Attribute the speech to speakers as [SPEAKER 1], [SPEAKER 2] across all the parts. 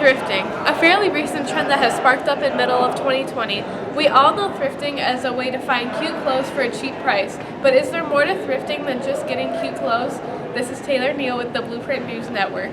[SPEAKER 1] Thrifting, a fairly recent trend that has sparked up in middle of 2020. We all know thrifting as a way to find cute clothes for a cheap price, but is there more to thrifting than just getting cute clothes? This is Taylor Neal with the Blueprint News Network.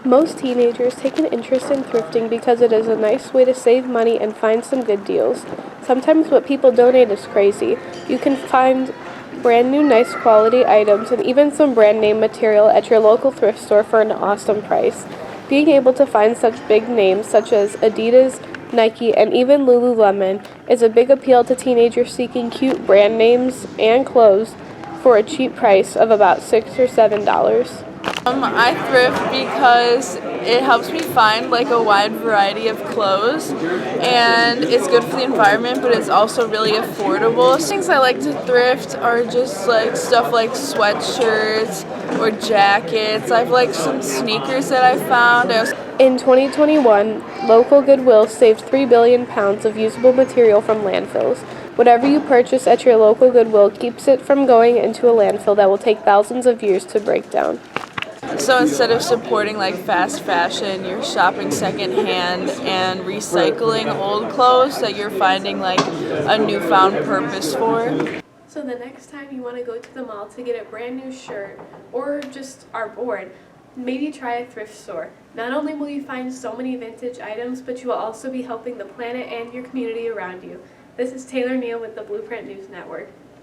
[SPEAKER 2] Most teenagers take an interest in thrifting because it is a nice way to save money and find some good deals. Sometimes what people donate is crazy. You can find brand new nice quality items and even some brand name material at your local thrift store for an awesome price. Being able to find such big names such as Adidas, Nike, and even Lululemon is a big appeal to teenagers seeking cute brand names and clothes for a cheap price of about $6 or $7.
[SPEAKER 3] I thrift because it helps me find a wide variety of clothes, and it's good for the environment, but it's also really affordable. Things I like to thrift are just stuff like sweatshirts or jackets. I've some sneakers that I found.
[SPEAKER 2] In 2021, local Goodwill saved 3 billion pounds of usable material from landfills. Whatever you purchase at your local Goodwill keeps it from going into a landfill that will take thousands of years to break down.
[SPEAKER 3] So instead of supporting fast fashion, you're shopping secondhand and recycling old clothes that you're finding a newfound purpose for.
[SPEAKER 2] So the next time you want to go to the mall to get a brand new shirt or just are bored, maybe try a thrift store. Not only will you find so many vintage items, but you will also be helping the planet and your community around you. This is Taylor Neal with the Blueprint News Network.